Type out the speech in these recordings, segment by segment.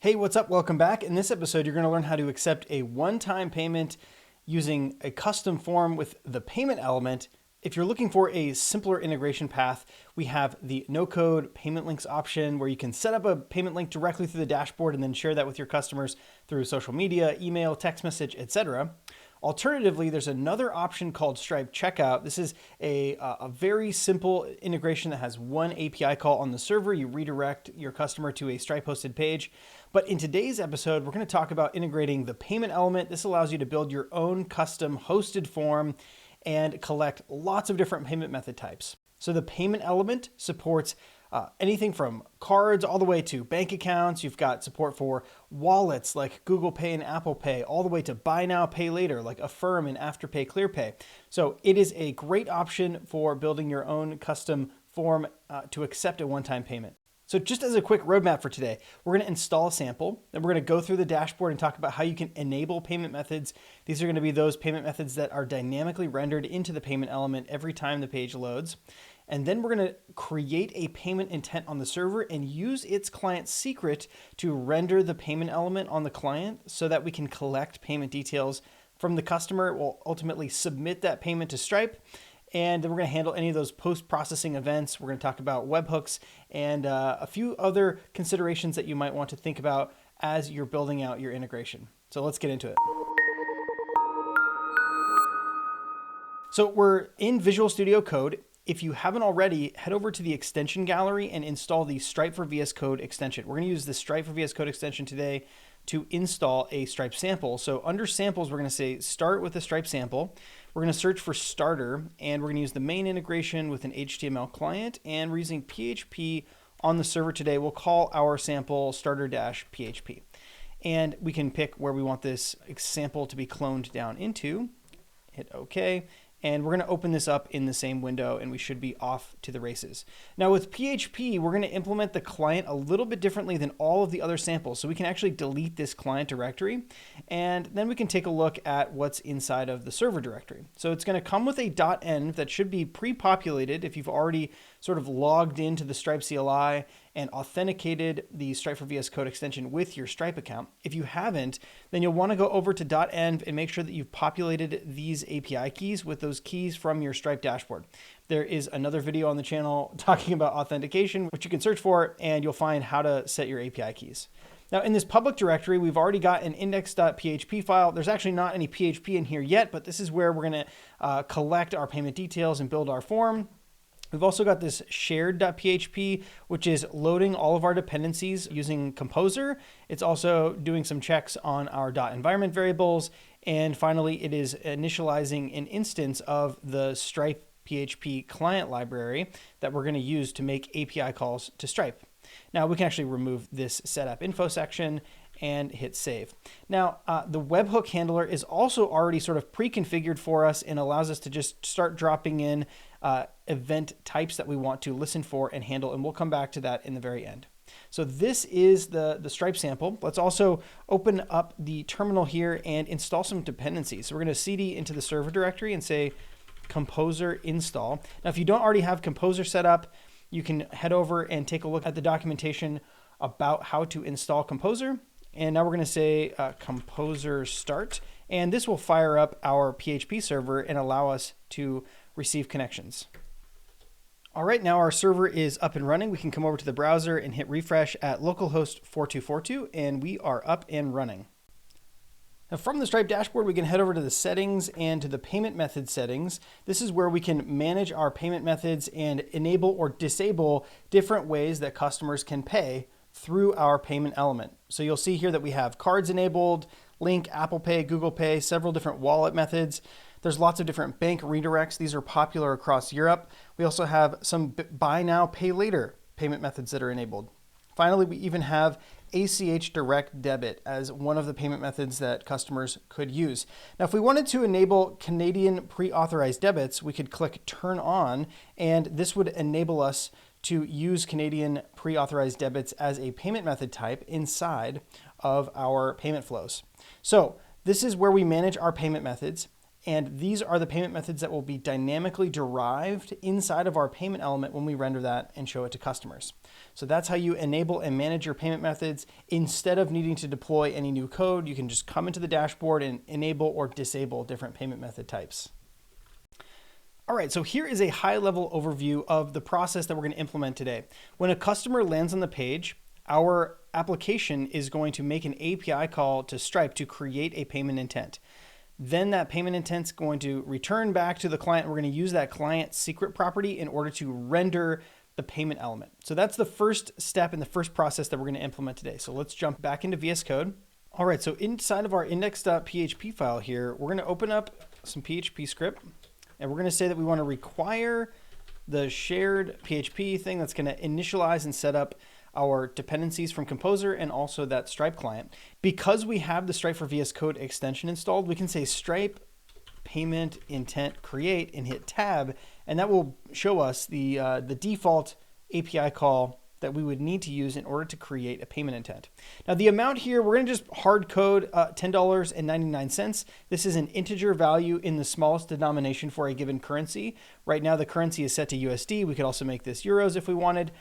Hey, what's up? Welcome back. In this episode, you're going to learn how to accept a one-time payment using a custom form with the payment element. If you're looking for a simpler integration path, we have the no-code payment links option where you can set up a payment link directly through the dashboard and then share that with your customers through social media, email, text message, etc. Alternatively, there's another option called Stripe Checkout. This is a very simple integration that has one API call on the server. You redirect your customer to a Stripe hosted page. But in today's episode, we're going to talk about integrating the payment element. This allows you to build your own custom hosted form and collect lots of different payment method types. So the payment element supports anything from cards all the way to bank accounts. You've got support for wallets like Google Pay and Apple Pay, all the way to buy now, pay later like Affirm and Afterpay ClearPay. So it is a great option for building your own custom form to accept a one-time payment. So just as a quick roadmap for today, we're going to install a sample, then we're going to go through the dashboard and talk about how you can enable payment methods. These are going to be those payment methods that are dynamically rendered into the payment element every time the page loads. And then we're going to create a payment intent on the server and use its client secret to render the payment element on the client so that we can collect payment details from the customer. We'll ultimately submit that payment to Stripe. And then we're going to handle any of those post-processing events. We're going to talk about webhooks and a few other considerations that you might want to think about as you're building out your integration. So let's get into it. So we're in Visual Studio Code. If you haven't already, head over to the extension gallery and install the Stripe for VS Code extension. We're going to use the Stripe for VS Code extension today to install a Stripe sample. So under samples, we're going to say start with a Stripe sample. We're going to search for starter, and we're going to use the main integration with an HTML client, and we're using PHP on the server today. We'll call our sample starter-php. And we can pick where we want this sample to be cloned down into. Hit OK. And we're going to open this up in the same window and we should be off to the races. Now with PHP, we're going to implement the client a little bit differently than all of the other samples. So we can actually delete this client directory and then we can take a look at what's inside of the server directory. So it's going to come with a .env that should be pre-populated if you've already sort of logged into the Stripe CLI and authenticated the Stripe for VS Code extension with your Stripe account. If you haven't, then you'll want to go over to .env and make sure that you've populated these API keys with those keys from your Stripe dashboard. There is another video on the channel talking about authentication, which you can search for, and you'll find how to set your API keys. Now in this public directory, we've already got an index.php file. There's actually not any PHP in here yet, but this is where we're going to collect our payment details and build our form. We've also got this shared.php, which is loading all of our dependencies using Composer. It's also doing some checks on our .environment variables. And finally, it is initializing an instance of the Stripe PHP client library that we're going to use to make API calls to Stripe. Now we can actually remove this setup info section and hit save. Now, the webhook handler is also already sort of pre-configured for us and allows us to just start dropping in event types that we want to listen for and handle, and we'll come back to that in the very end. So this is the Stripe sample. Let's also open up the terminal here and install some dependencies. So we're going to cd into the server directory and say Composer install. Now, if you don't already have Composer set up, you can head over and take a look at the documentation about how to install Composer. And now we're going to say Composer start, and this will fire up our PHP server and allow us to receive connections. All right, now our server is up and running. We can come over to the browser and hit refresh at localhost 4242, and we are up and running. Now from the Stripe dashboard, we can head over to the settings and to the payment method settings. This is where we can manage our payment methods and enable or disable different ways that customers can pay through our payment element. So you'll see here that we have cards enabled, Link, Apple Pay, Google Pay, several different wallet methods. There's lots of different bank redirects. These are popular across Europe. We also have some buy now, pay later payment methods that are enabled. Finally, we even have ACH direct debit as one of the payment methods that customers could use. Now, if we wanted to enable Canadian pre-authorized debits, we could click turn on, and this would enable us to use Canadian pre-authorized debits as a payment method type inside of our payment flows. So this is where we manage our payment methods. And these are the payment methods that will be dynamically derived inside of our payment element when we render that and show it to customers. So that's how you enable and manage your payment methods. Instead of needing to deploy any new code, you can just come into the dashboard and enable or disable different payment method types. All right, so here is a high-level overview of the process that we're going to implement today. When a customer lands on the page, our application is going to make an API call to Stripe to create a payment intent. Then that payment intent is going to return back to the client. We're going to use that client secret property in order to render the payment element. So that's the first step in the first process that we're going to implement today. So let's jump back into VS Code. All right, so inside of our index.php file here, we're going to open up some PHP script, and we're going to say that we want to require the shared PHP thing that's going to initialize and set up our dependencies from Composer and also that Stripe client. Because we have the Stripe for VS Code extension installed, we can say Stripe payment intent create and hit tab, and that will show us the default API call that we would need to use in order to create a payment intent. Now the amount here, we're going to just hard code $10.99. This is an integer value in the smallest denomination for a given currency. Right now the currency is set to USD. We could also make this euros if we wanted.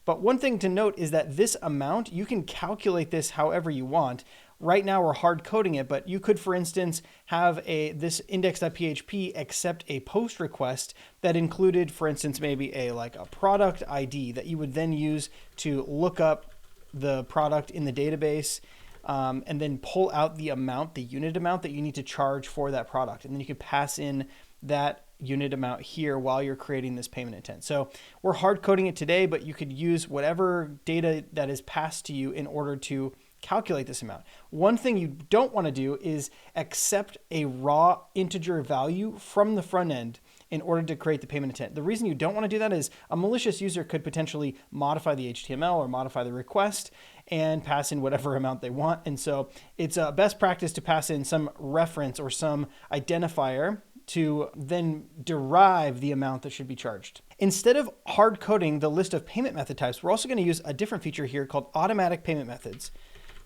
But one thing to note is that this amount, you can calculate this however you want. Right now we're hard coding it, but you could, for instance, have this index.php accept a post request that included, for instance, maybe a product ID that you would then use to look up the product in the database and then pull out the amount, the unit amount that you need to charge for that product. And then you could pass in that unit amount here while you're creating this payment intent. So we're hard coding it today, but you could use whatever data that is passed to you in order to calculate this amount. One thing you don't want to do is accept a raw integer value from the front end in order to create the payment intent. The reason you don't want to do that is a malicious user could potentially modify the HTML or modify the request and pass in whatever amount they want. And so it's a best practice to pass in some reference or some identifier to then derive the amount that should be charged. Instead of hard coding the list of payment method types, we're also going to use a different feature here called automatic payment methods.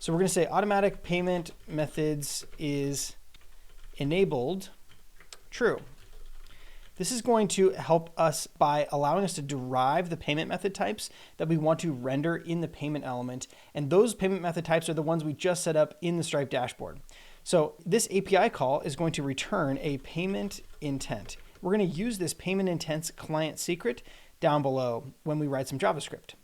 So we're going to say automatic payment methods is enabled true. This is going to help us by allowing us to derive the payment method types that we want to render in the payment element. And those payment method types are the ones we just set up in the Stripe dashboard. So this API call is going to return a payment intent. We're going to use this payment intent's client secret down below when we write some JavaScript.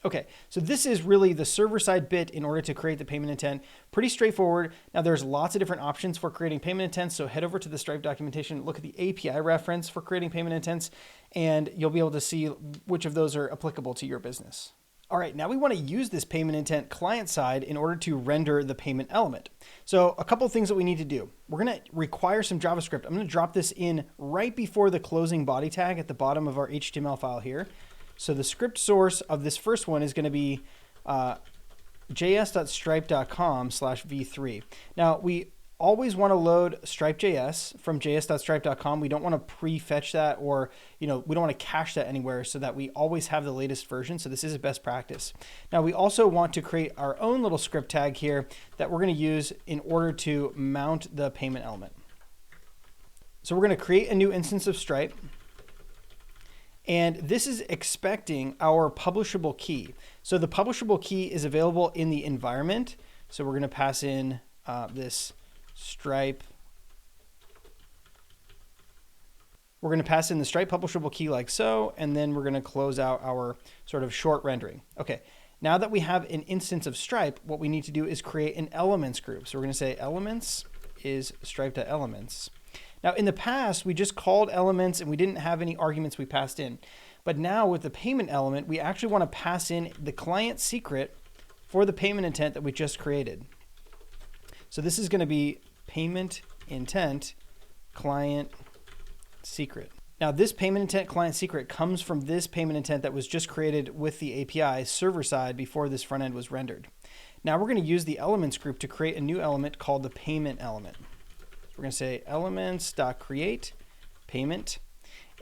Okay, so this is really the server-side bit in order to create the payment intent. Pretty straightforward. Now there's lots of different options for creating payment intents, so head over to the Stripe documentation, look at the API reference for creating payment intents, and you'll be able to see which of those are applicable to your business. All right, now we want to use this payment intent client side in order to render the payment element. So a couple of things that we need to do. We're going to require some JavaScript. I'm going to drop this in right before the closing body tag at the bottom of our HTML file here. So the script source of this first one is going to be js.stripe.com/v3. Now we always want to load stripe.js from js.stripe.com. We don't want to pre-fetch that, or we don't want to cache that anywhere, so that we always have the latest version. So this is a best practice. Now we also want to create our own little script tag here that we're going to use in order to mount the payment element. So we're going to create a new instance of Stripe. And this is expecting our publishable key. So the publishable key is available in the environment. So we're going to pass in this Stripe. We're going to pass in the Stripe publishable key like so, and then we're going to close out our sort of short rendering. Okay, now that we have an instance of Stripe, what we need to do is create an elements group. So we're going to say elements is stripe.elements. Now in the past, we just called elements and we didn't have any arguments we passed in. But now with the payment element, we actually want to pass in the client secret for the payment intent that we just created. So this is going to be payment intent client secret. Now this payment intent client secret comes from this payment intent that was just created with the API server side before this front end was rendered. Now we're going to use the elements group to create a new element called the payment element. We're going to say elements.create payment,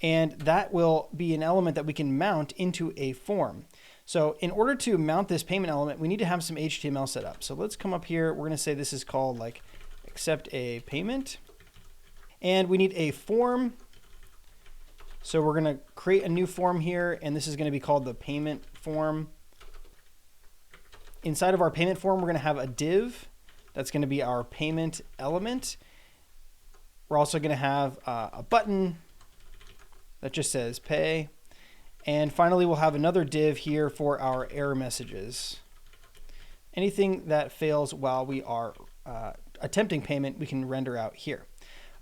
and that will be an element that we can mount into a form. So in order to mount this payment element, we need to have some HTML set up. So let's come up here. We're going to say this is called accept a payment. And we need a form. So we're going to create a new form here, and this is going to be called the payment form. Inside of our payment form, we're going to have a div. That's going to be our payment element. We're also going to have a button that just says pay. And finally, we'll have another div here for our error messages. Anything that fails while we are attempting payment, we can render out here.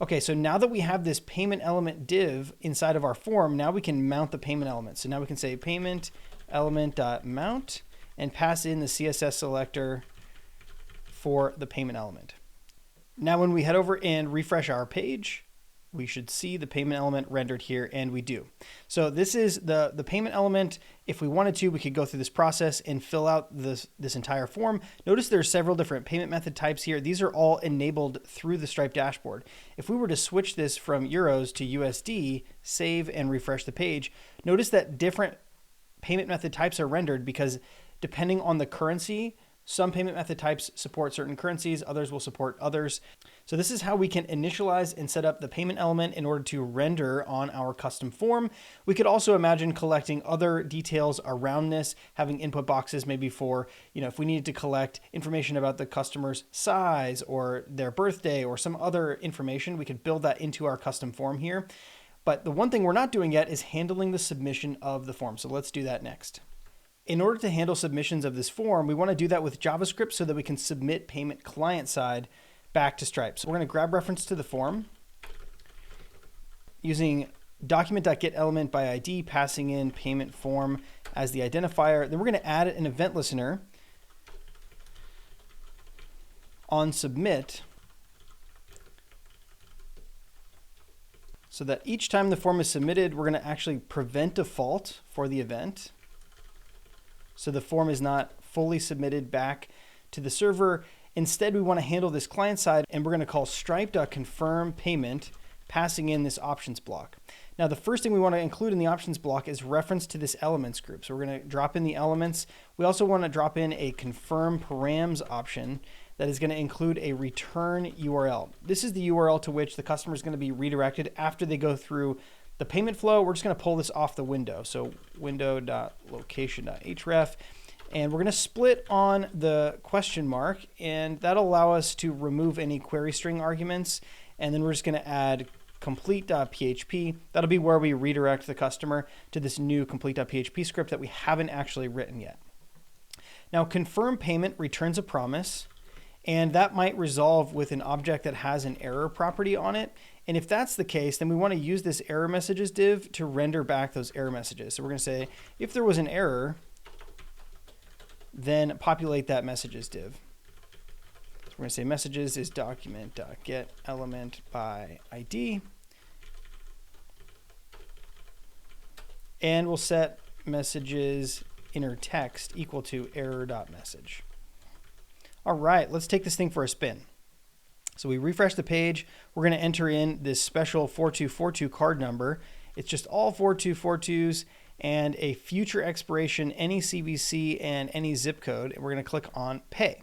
Okay, so now that we have this payment element div inside of our form, now we can mount the payment element. So now we can say payment element.mount and pass in the CSS selector for the payment element. Now when we head over and refresh our page, we should see the payment element rendered here, and we do. So this is the payment element. If we wanted to, we could go through this process and fill out this entire form. Notice there's several different payment method types here. These are all enabled through the Stripe dashboard. If we were to switch this from euros to USD, save and refresh the page, notice that different payment method types are rendered because depending on the currency, some payment method types support certain currencies, others will support others. So this is how we can initialize and set up the payment element in order to render on our custom form. We could also imagine collecting other details around this, having input boxes maybe for, if we needed to collect information about the customer's size or their birthday or some other information, we could build that into our custom form here. But the one thing we're not doing yet is handling the submission of the form. So let's do that next. In order to handle submissions of this form, we want to do that with JavaScript so that we can submit payment client side back to Stripe. So we're going to grab reference to the form using document.getElement by ID, passing in payment form as the identifier. Then we're going to add an event listener on submit so that each time the form is submitted, we're going to actually prevent default for the event. So the form is not fully submitted back to the server. Instead, we want to handle this client side, and we're going to call stripe.confirm payment, passing in this options block. Now, the first thing we want to include in the options block is reference to this elements group. So we're going to drop in the elements. We also want to drop in a confirm params option that is going to include a return URL. This is the URL to which the customer is going to be redirected after they go through the payment flow. We're just going to pull this off the window. So window.location.href, and we're going to split on the question mark, and that'll allow us to remove any query string arguments. And then we're just going to add complete.php. That'll be where we redirect the customer to this new complete.php script that we haven't actually written yet. Now, confirm payment returns a promise, and that might resolve with an object that has an error property on it. And if that's the case, then we want to use this error messages div to render back those error messages. So we're going to say, if there was an error, then populate that messages div. So we're going to say messages is document.getElement by ID. And we'll set messages inner text equal to error.message. All right, let's take this thing for a spin. So we refresh the page. We're going to enter in this special 4242 card number. It's just all 4242s and a future expiration, any CVC, and any zip code. And we're going to click on pay.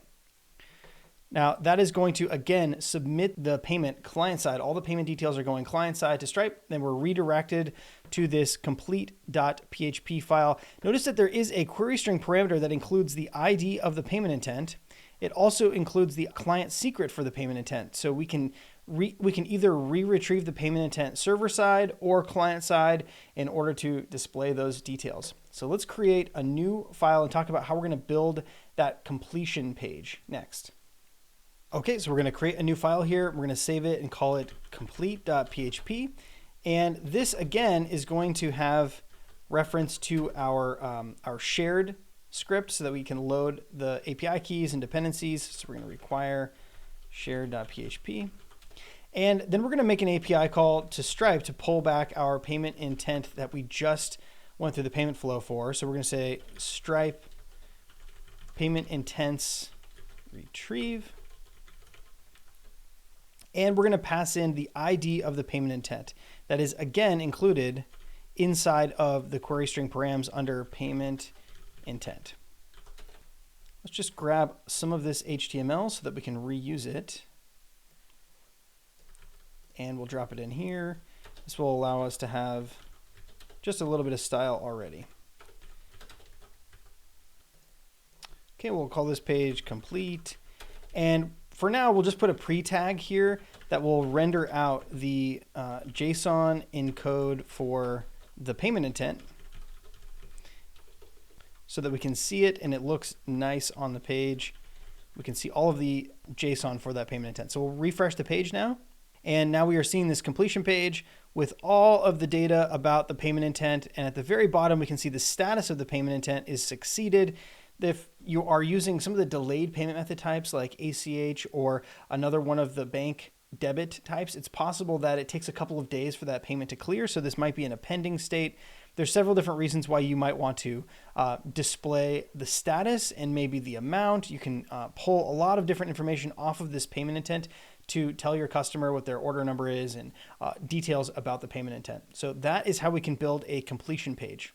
Now that is going to, again, submit the payment client side. All the payment details are going client side to Stripe. Then we're redirected to this complete.php file. Notice that there is a query string parameter that includes the ID of the payment intent. It also includes the client secret for the payment intent. So we can either re-retrieve the payment intent server side or client side in order to display those details. So let's create a new file and talk about how we're going to build that completion page next. Okay, so we're going to create a new file here. We're going to save it and call it complete.php. And this, again, is going to have reference to our shared script so that we can load the API keys and dependencies. So we're going to require shared.php. And then we're going to make an API call to Stripe to pull back our payment intent that we just went through the payment flow for. So we're going to say Stripe payment intents retrieve. And we're going to pass in the ID of the payment intent that is, again, included inside of the query string params under payment intent. Let's just grab some of this HTML so that we can reuse it. and we'll drop it in here. This will allow us to have just a little bit of style already. Okay, we'll call this page complete. And for now, we'll just put a pre-tag here that will render out the JSON encode for the payment intent so that we can see it and it looks nice on the page. We can see all of the JSON for that payment intent. So we'll refresh the page now. And now we are seeing this completion page with all of the data about the payment intent. And at the very bottom, we can see the status of the payment intent is succeeded. If you are using some of the delayed payment method types like ACH or another one of the bank debit types, it's possible that it takes a couple of days for that payment to clear. So this might be in a pending state. There's several different reasons why you might want to display the status and maybe the amount. You can pull a lot of different information off of this payment intent to tell your customer what their order number is and details about the payment intent. So that is how we can build a completion page.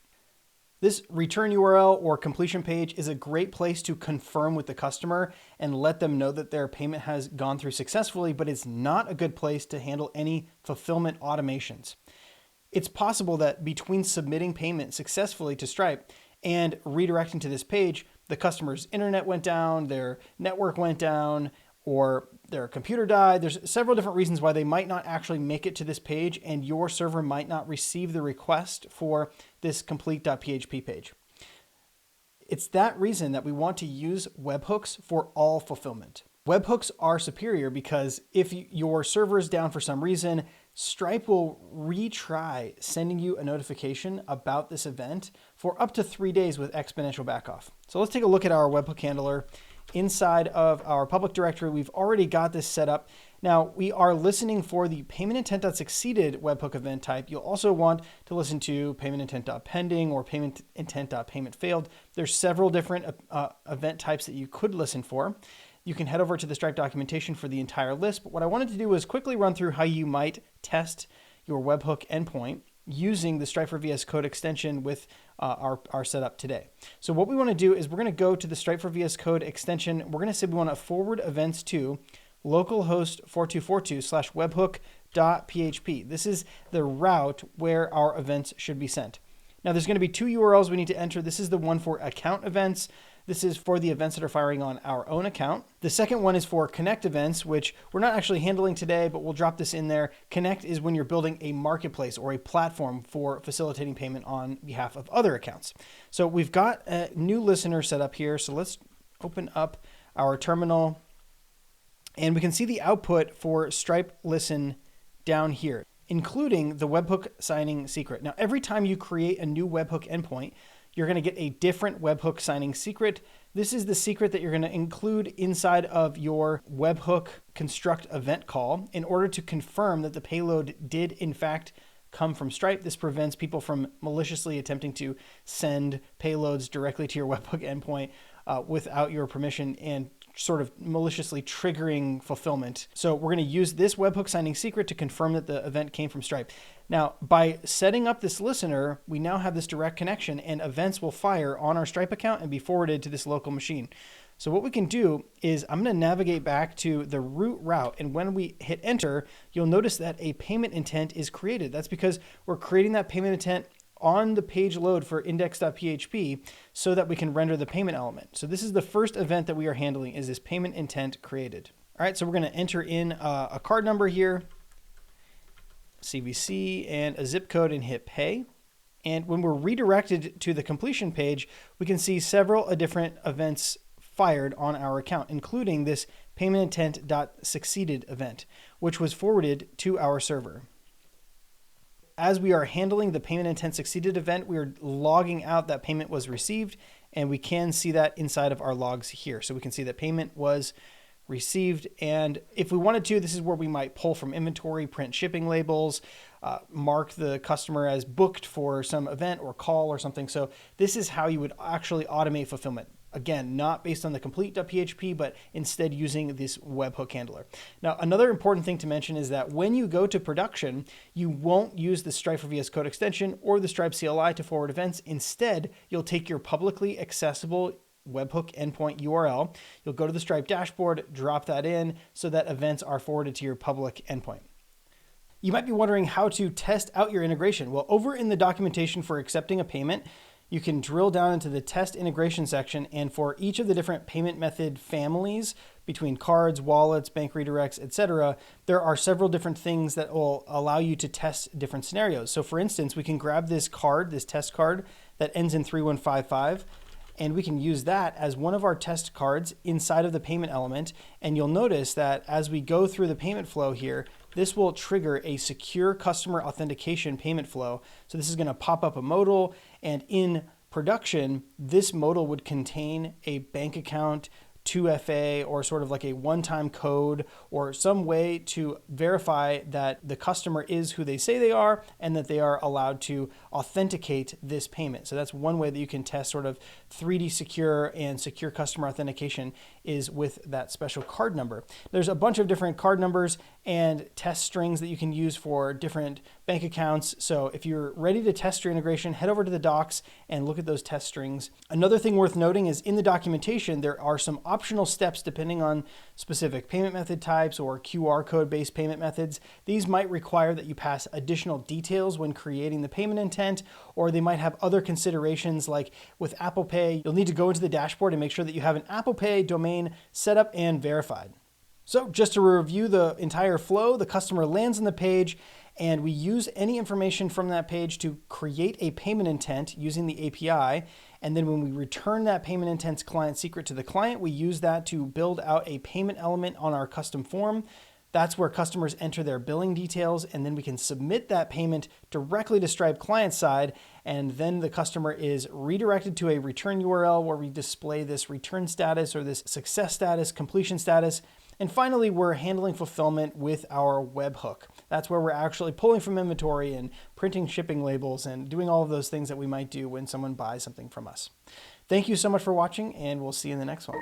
This return URL or completion page is a great place to confirm with the customer and let them know that their payment has gone through successfully, but it's not a good place to handle any fulfillment automations. It's possible that between submitting payment successfully to Stripe and redirecting to this page, the customer's internet went down, their network went down, or their computer died. There's several different reasons why they might not actually make it to this page and your server might not receive the request for this complete.php page. It's that reason that we want to use webhooks for all fulfillment. Webhooks are superior because if your server is down for some reason, Stripe will retry sending you a notification about this event for up to 3 days with exponential backoff. So let's take a look at our webhook handler. Inside of our public directory, we've already got this set up. Now we are listening for the payment intent.succeeded webhook event type. You'll also want to listen to payment intent.pending or payment intent.payment failed. There's several different event types that you could listen for. You can head over to the Stripe documentation for the entire list. But what I wanted to do was quickly run through how you might test your webhook endpoint using the Stripe for VS Code extension with our setup today. So what we want to do is we're going to go to the Stripe for VS Code extension. We're going to say we want to forward events to localhost 4242/webhook.php. This is the route where our events should be sent. Now there's going to be two URLs we need to enter. This is the one for account events. This is for the events that are firing on our own account. The second one is for connect events, which we're not actually handling today, but we'll drop this in there. Connect is when you're building a marketplace or a platform for facilitating payment on behalf of other accounts. So we've got a new listener set up here. So let's open up our terminal and we can see the output for Stripe Listen down here, including the webhook signing secret. Now, every time you create a new webhook endpoint, you're going to get a different webhook signing secret. This is the secret that you're going to include inside of your webhook construct event call in order to confirm that the payload did in fact come from Stripe. This prevents people from maliciously attempting to send payloads directly to your webhook endpoint without your permission and sort of maliciously triggering fulfillment. So we're going to use this webhook signing secret to confirm that the event came from Stripe. Now, by setting up this listener, we now have this direct connection and events will fire on our Stripe account and be forwarded to this local machine. So what we can do is I'm going to navigate back to the root route. And when we hit enter, you'll notice that a payment intent is created. That's because we're creating that payment intent on the page load for index.php so that we can render the payment element. So this is the first event that we are handling is this payment intent created. All right, so we're going to enter in a card number here, CVC, and a zip code and hit pay. And when we're redirected to the completion page, we can see several different events fired on our account, including this payment intent.succeeded event, which was forwarded to our server. As we are handling the payment intent succeeded event, we are logging out that payment was received, and we can see that inside of our logs here. So we can see that payment was received. And if we wanted to, this is where we might pull from inventory, print shipping labels, mark the customer as booked for some event or call or something. So this is how you would actually automate fulfillment. Again, not based on the complete.php, but instead using this webhook handler. Now, another important thing to mention is that when you go to production, you won't use the Stripe for VS Code extension or the Stripe CLI to forward events. Instead, you'll take your publicly accessible webhook endpoint URL. You'll go to the Stripe dashboard, drop that in so that events are forwarded to your public endpoint. You might be wondering how to test out your integration. Well, over in the documentation for accepting a payment, you can drill down into the test integration section, and for each of the different payment method families between cards, wallets, bank redirects, etc., there are several different things that will allow you to test different scenarios. So for instance, we can grab this card, this test card that ends in 3155, and we can use that as one of our test cards inside of the payment element. And you'll notice that as we go through the payment flow here, this will trigger a secure customer authentication payment flow. So this is going to pop up a modal, and in production, this modal would contain a bank account, 2FA, or sort of like a one-time code or some way to verify that the customer is who they say they are and that they are allowed to authenticate this payment. So that's one way that you can test sort of 3D secure and secure customer authentication, is with that special card number. There's a bunch of different card numbers and test strings that you can use for different bank accounts. So if you're ready to test your integration, head over to the docs and look at those test strings. Another thing worth noting is in the documentation, there are some optional steps depending on specific payment method types or QR code based payment methods. These might require that you pass additional details when creating the payment intent, or they might have other considerations, like with Apple Pay, you'll need to go into the dashboard and make sure that you have an Apple Pay domain set up and verified. So just to review the entire flow, the customer lands on the page, and we use any information from that page to create a payment intent using the API. And then when we return that payment intent's client secret to the client, we use that to build out a payment element on our custom form. That's where customers enter their billing details, and then we can submit that payment directly to Stripe client side, and then the customer is redirected to a return URL where we display this return status or this success status, completion status. And finally, we're handling fulfillment with our webhook. That's where we're actually pulling from inventory and printing shipping labels and doing all of those things that we might do when someone buys something from us. Thank you so much for watching, and we'll see you in the next one.